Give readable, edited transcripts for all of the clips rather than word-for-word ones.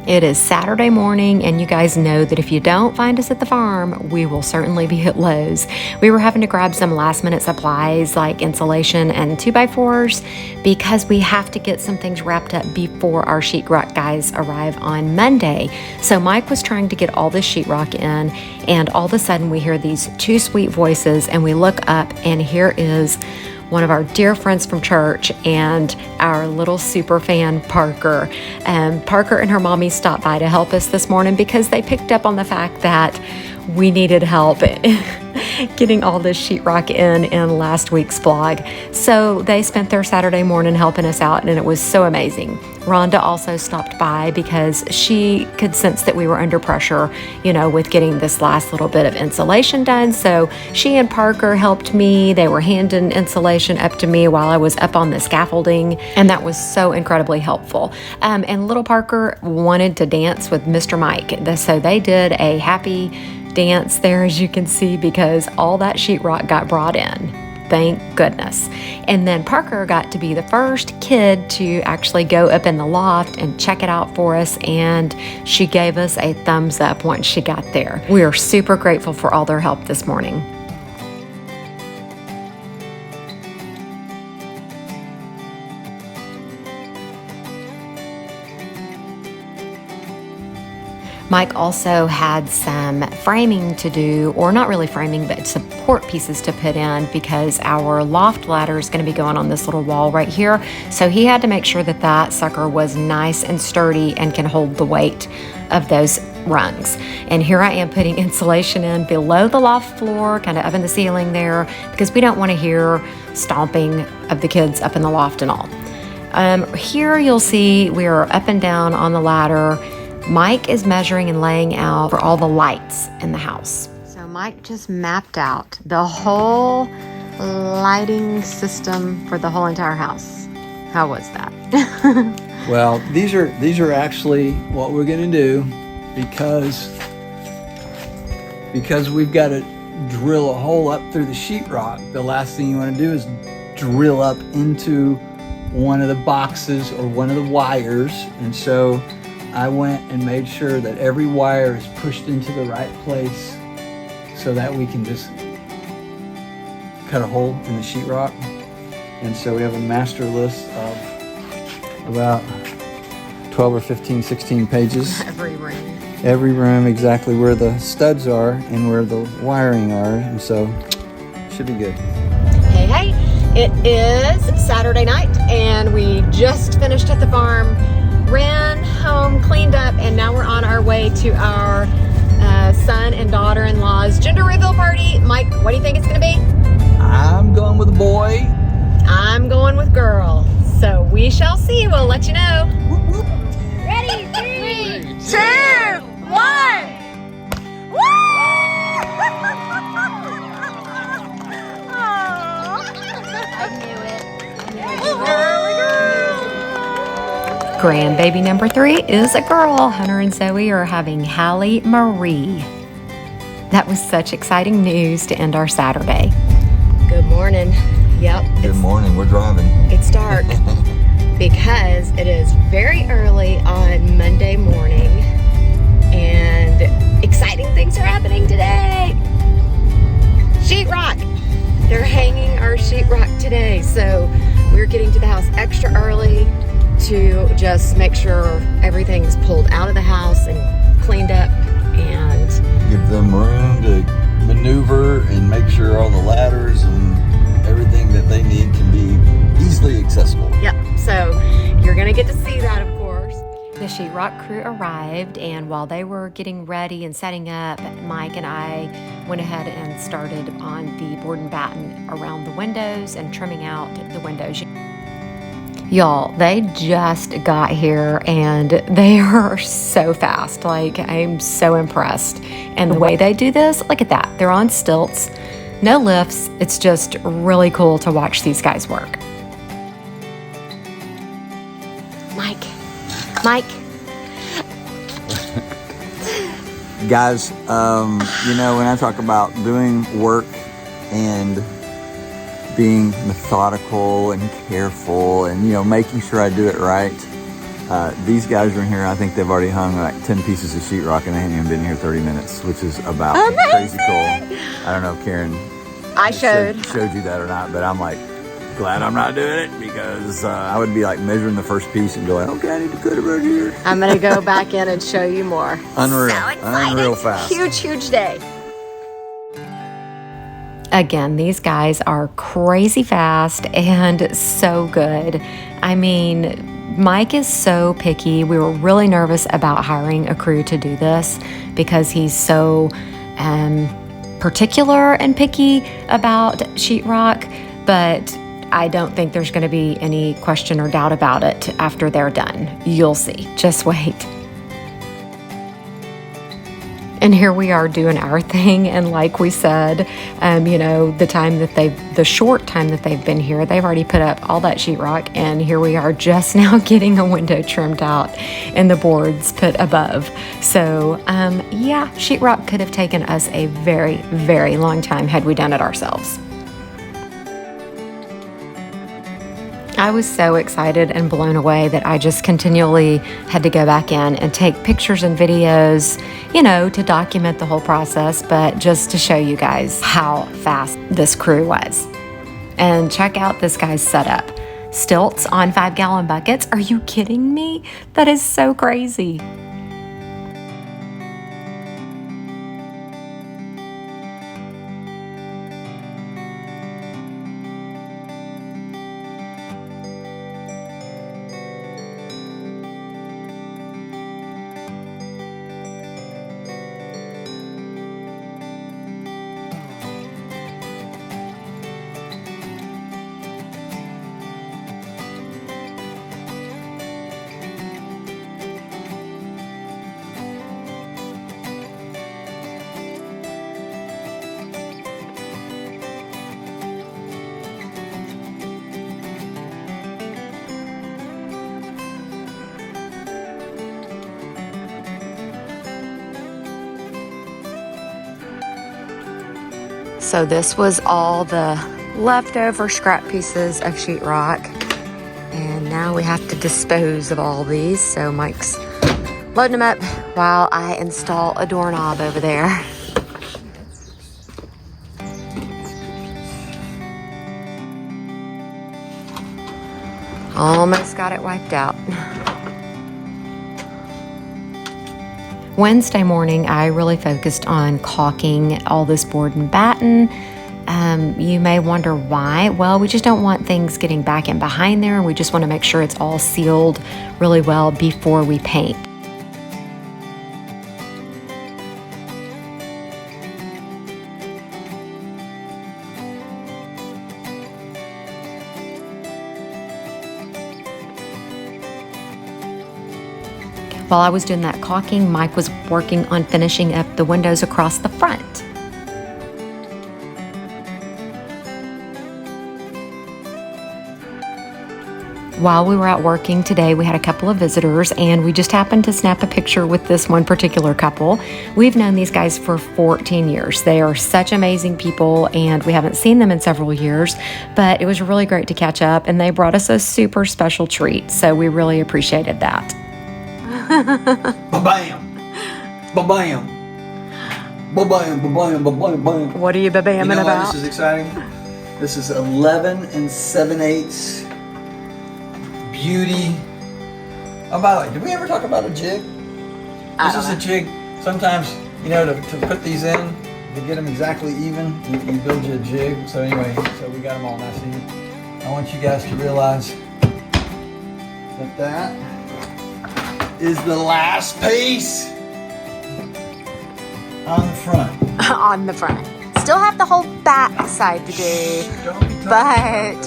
It is Saturday morning, and you guys know that if you don't find us at the farm, we will certainly be at Lowe's. We were having to grab some last-minute supplies like insulation and 2x4s because we have to get some things wrapped up before our sheetrock guys arrive on Monday. So Mike was trying to get all this sheetrock in, and all of a sudden we hear these two sweet voices, and we look up, and here is one of our dear friends from church and our little super fan, Parker. Parker and her mommy stopped by to help us this morning because they picked up on the fact that we needed help getting all this sheetrock in last week's vlog. So they spent their Saturday morning helping us out, and it was so amazing. Rhonda also stopped by because she could sense that we were under pressure, with getting this last little bit of insulation done. So she and Parker helped me. They were handing insulation up to me while I was up on the scaffolding, and that was so incredibly helpful. And little Parker wanted to dance with Mr. Mike. So they did a happy dance there, as you can see, because all that sheetrock got brought in. Thank goodness. And then Parker got to be the first kid to actually go up in the loft and check it out for us, and she gave us a thumbs up once she got there. We are super grateful for all their help this morning. Mike also had some framing to do, or not really framing, but support pieces to put in because our loft ladder is going to be going on this little wall right here. So he had to make sure that that sucker was nice and sturdy and can hold the weight of those rungs. And here I am putting insulation in below the loft floor, kind of up in the ceiling there, because we don't want to hear stomping of the kids up in the loft and all. Here you'll see we are up and down on the ladder. Mike is measuring and laying out for all the lights in the house. So Mike just mapped out the whole lighting system for the whole entire house. How was that? Well, these are actually what we're going to do because we've got to drill a hole up through the sheetrock. The last thing you want to do is drill up into one of the boxes or one of the wires, and so I went and made sure that every wire is pushed into the right place so that we can just cut a hole in the sheetrock. And so we have a master list of about 12 or 15, 16 pages. Every room, exactly where the studs are and where the wiring are. And so it should be good. Hey, it is Saturday night and we just finished at the farm. Ran home, cleaned up, and now we're on our way to our son and daughter-in-law's gender reveal party. Mike, what do you think it's gonna be? I'm going with a boy. I'm going with girl. So we shall see. We'll let you know. Whoop, whoop. Ready? 3, 2, 1. Woo! I knew it. Grandbaby number 3 is a girl. Hunter and Zoe are having Hallie Marie. That was such exciting news to end our Saturday. Good morning. Yep. Good morning. We're driving. It's dark because it is very early on Monday morning and exciting things are happening today. Sheetrock. They're hanging our sheetrock today. So we're getting to the house extra early to just make sure everything's pulled out of the house and cleaned up and give them room to maneuver and make sure all the ladders and everything that they need can be easily accessible. Yep, so you're gonna get to see that, of course. The sheetrock crew arrived, and while they were getting ready and setting up, Mike and I went ahead and started on the board and batten around the windows and trimming out the windows. Y'all, they just got here and they are so fast. Like, I'm so impressed. And the way they do this, look at that. They're on stilts, no lifts. It's just really cool to watch these guys work. Mike. Guys, when I talk about doing work and being methodical and careful and, making sure I do it right, These guys are in here. I think they've already hung like 10 pieces of sheetrock and they haven't even been here 30 minutes, which is about crazy cool. I don't know if Karen showed you that or not, but I'm like glad I'm not doing it because I would be like measuring the first piece and going, okay, I need to cut it right here. I'm gonna go back in and show you more. Unreal. So excited. Unreal fast. Huge day. Again, these guys are crazy fast and so good. I mean, Mike is so picky. We were really nervous about hiring a crew to do this because he's so particular and picky about sheetrock, but I don't think there's going to be any question or doubt about it after they're done. You'll see. Just wait. And here we are doing our thing, and like we said, you know, the short time that they've been here, they've already put up all that sheetrock, and here we are just now getting a window trimmed out and the boards put above. So, yeah, sheetrock could have taken us a very long time had we done it ourselves. I was so excited and blown away that I just continually had to go back in and take pictures and videos, you know, to document the whole process, but just to show you guys how fast this crew was. And check out this guy's setup. Stilts on 5-gallon buckets. Are you kidding me? That is so crazy. So this was all the leftover scrap pieces of sheetrock. And now we have to dispose of all these. So Mike's loading them up while I install a doorknob over there. Almost got it wiped out. Wednesday morning, I really focused on caulking all this board and batten. You may wonder why. Well, we just don't want things getting back and behind there. We just want to make sure it's all sealed really well before we paint. While I was doing that caulking, Mike was working on finishing up the windows across the front. While we were out working today, we had a couple of visitors and we just happened to snap a picture with this one particular couple. We've known these guys for 14 years. They are such amazing people and we haven't seen them in several years, but it was really great to catch up and they brought us a super special treat. So we really appreciated that. Ba-bam! Ba-bam! Ba-bam, ba-bam, ba-bam, ba-bam. What are you ba-bamming You know about? why this is exciting? This is 11 7/8 beauty. Oh, by the way, did we ever talk about a jig? This is a jig. Sometimes, you know, to put these in, to get them exactly even, you build you a jig. So anyway, so we got them all nice and even. I want you guys to realize that is the last piece on the front. On the front. Still have the whole back side to do, but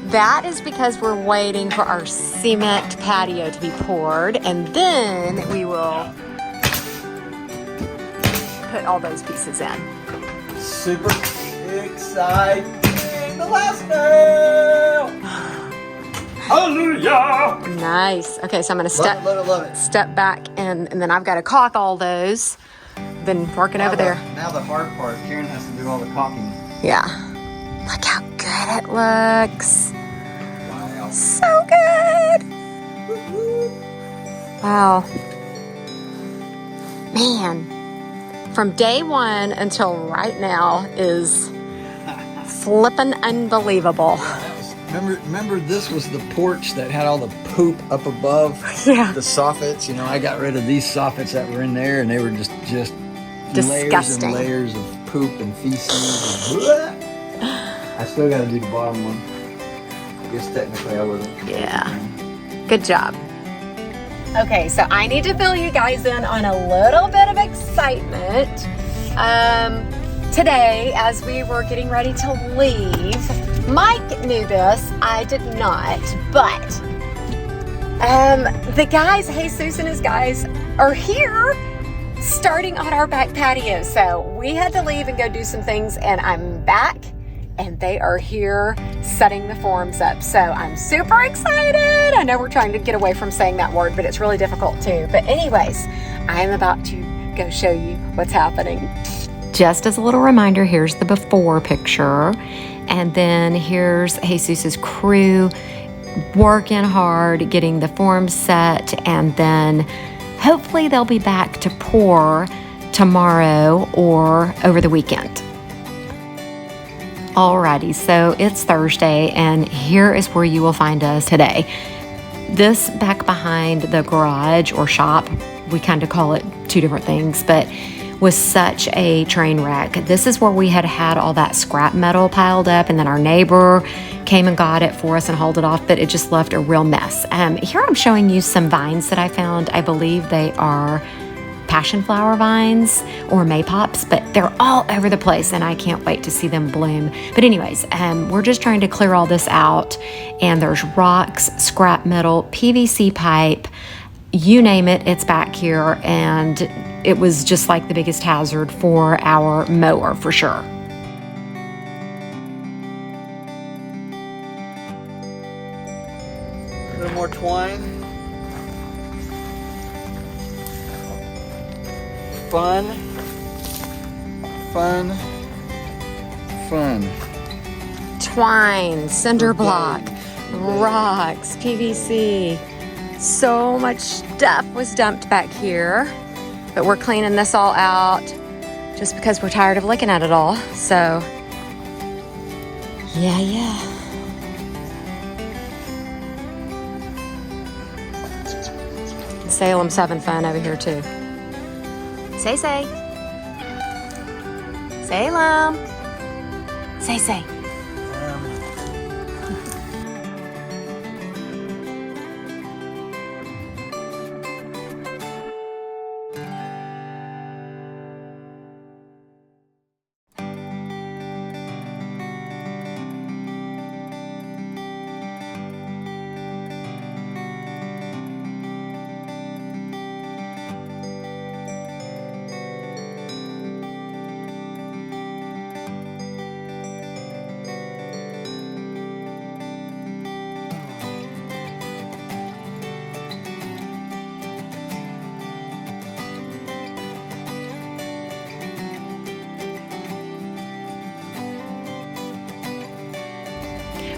that is because we're waiting for our cement patio to be poured, and then we will put all those pieces in. Super exciting! The last nail! Hallelujah! Nice. Okay, so I'm gonna Love it. step back, and then I've got to caulk all those. Been working over there. Now the hard part, Karen has to do all the caulking. Yeah. Look how good it looks. Wow. So good. Wow. Man, from day one until right now is flippin' unbelievable. Remember this was the porch that had all the poop up above the soffits. You know, I got rid of these soffits that were in there, and they were just Disgusting. layers and layers of poop and feces. And I still got to do the bottom one. I guess technically I wasn't. Yeah. Good job. Okay, so I need to fill you guys in on a little bit of excitement. Today, as we were getting ready to leave, Mike knew this, I did not, but the guys, Jesus and his guys, are here starting on our back patio. So we had to leave and go do some things, and I'm back, and they are here setting the forms up. So I'm super excited. I know we're trying to get away from saying that word, but it's really difficult too. But anyways, I am about to go show you what's happening. Just as a little reminder, here's the before picture. And then here's Jesus's crew working hard, getting the forms set. And then hopefully they'll be back to pour tomorrow or over the weekend. Alrighty, so it's Thursday, and here is where you will find us today. This back behind the garage or shop, we kind of call it two different things, but was such a train wreck. This is where we had all that scrap metal piled up, and then our neighbor came and got it for us and hauled it off, but it just left a real mess. Here I'm showing you some vines that I found. I believe they are passion flower vines or maypops, but they're all over the place, and I can't wait to see them bloom. But anyways, we're just trying to clear all this out, and there's rocks, scrap metal, PVC pipe, you name it, it's back here, and it was just like the biggest hazard for our mower for sure. A little more twine. Fun. Twine, cinder block, rocks, PVC. So much stuff was dumped back here, but we're cleaning this all out just because we're tired of looking at it all. So, yeah. Salem's having fun over here too. Say. Salem. Say.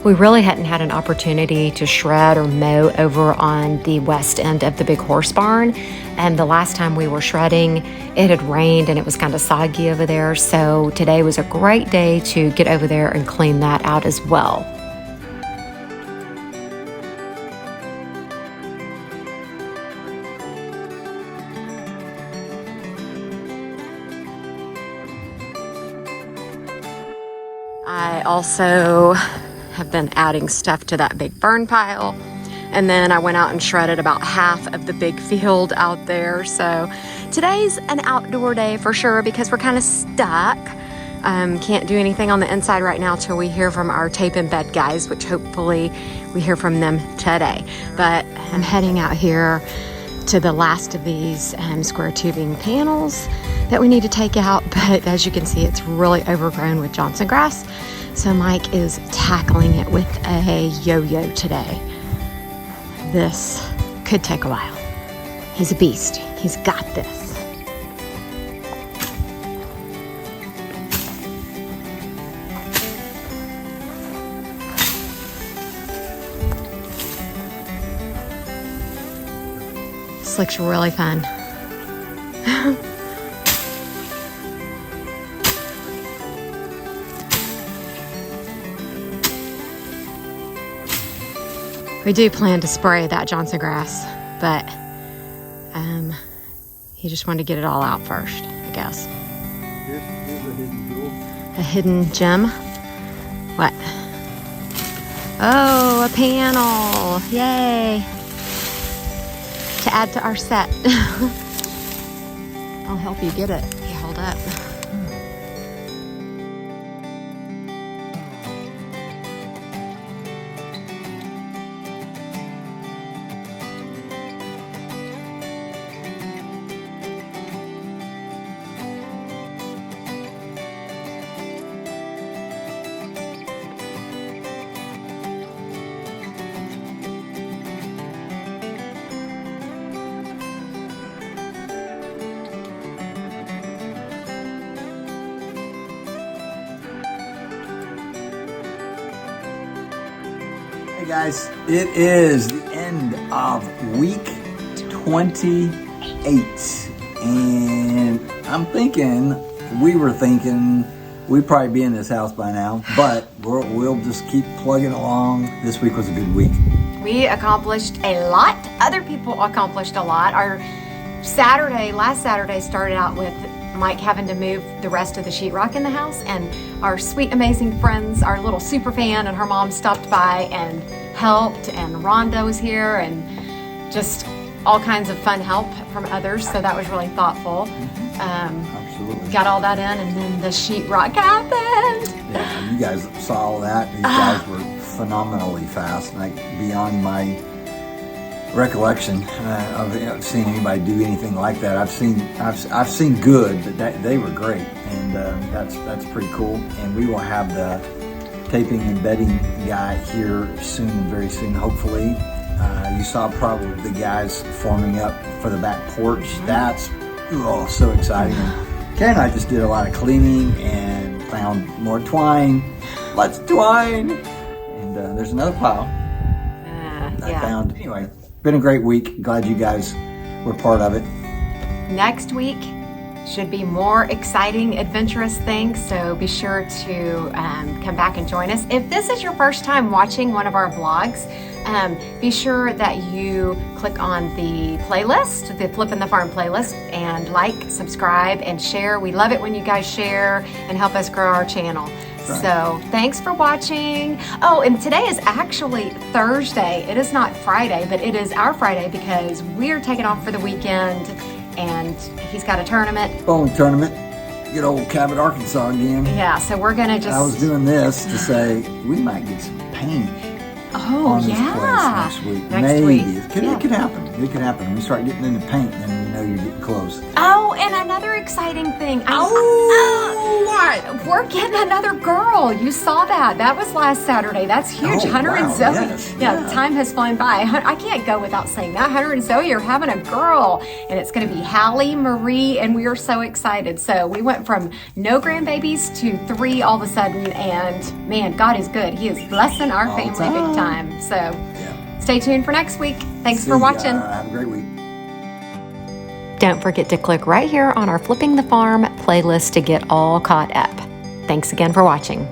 We really hadn't had an opportunity to shred or mow over on the west end of the big horse barn. And the last time we were shredding, it had rained and it was kind of soggy over there. So today was a great day to get over there and clean that out as well. I also have been adding stuff to that big burn pile, and then I went out and shredded about half of the big field out there. So today's an outdoor day for sure because we're kind of stuck. Can't do anything on the inside right now till we hear from our tape and bed guys, which hopefully we hear from them today. But I'm heading out here to the last of these square tubing panels that we need to take out, but as you can see, it's really overgrown with Johnson grass. So Mike is tackling it with a yo-yo today. This could take a while. He's a beast. He's got this. This looks really fun. We do plan to spray that Johnson grass, but he just wanted to get it all out first, I guess. Here's a hidden jewel. A hidden gem. What? Oh, a panel. Yay. To add to our set. I'll help you get it. You hold up. Hey guys, it is the end of week 28, and I'm thinking, we'd probably be in this house by now, but we'll just keep plugging along. This week was a good week. We accomplished a lot. Other people accomplished a lot. Our last Saturday started out with Mike having to move the rest of the sheetrock in the house, and our sweet, amazing friends, our little super fan and her mom stopped by and helped, and Rhonda was here, and just all kinds of fun help from others, so that was really thoughtful. Absolutely. Got all that in, and then the sheetrock happened. Yeah, you guys saw all that. These guys were phenomenally fast, like beyond my recollection of seeing anybody do anything like that. I've seen good, but they were great, and that's pretty cool. And we will have the taping and bedding guy here soon, very soon, hopefully. You saw probably the guys forming up for the back porch. That's so exciting. And Karen and I just did a lot of cleaning and found more twine. Let's twine. And there's another pile I found. Anyway, been a great week. Glad you guys were part of it. Next week should be more exciting, adventurous things, so be sure to come back and join us. If this is your first time watching one of our vlogs, be sure that you click on the playlist, the Flippin' the Farm playlist, and like, subscribe, and share. We love it when you guys share and help us grow our channel. Right. So thanks for watching. Oh, and today is actually Thursday. It is not Friday, but it is our Friday because we're taking off for the weekend, and he's got a tournament. Bowling tournament. Good old Cabot, Arkansas again. Yeah, so we're gonna just... I was doing this to say we might get some paint on this place next week. Maybe. It could happen. It could happen. When we start getting into paint, then you know you're getting close. Oh, and another exciting thing. What? We're getting another girl. You saw that. That was last Saturday. That's huge. Hunter and Zoe. Yes. Yeah, time has flown by. I can't go without saying that. Hunter and Zoe are having a girl, and it's going to be Hallie Marie, and we are so excited. So we went from no grandbabies to 3 all of a sudden, and man, God is good. He is blessing our family big time. So stay tuned for next week. Thanks for watching. Have a great week. Don't forget to click right here on our Flipping the Farm playlist to get all caught up. Thanks again for watching.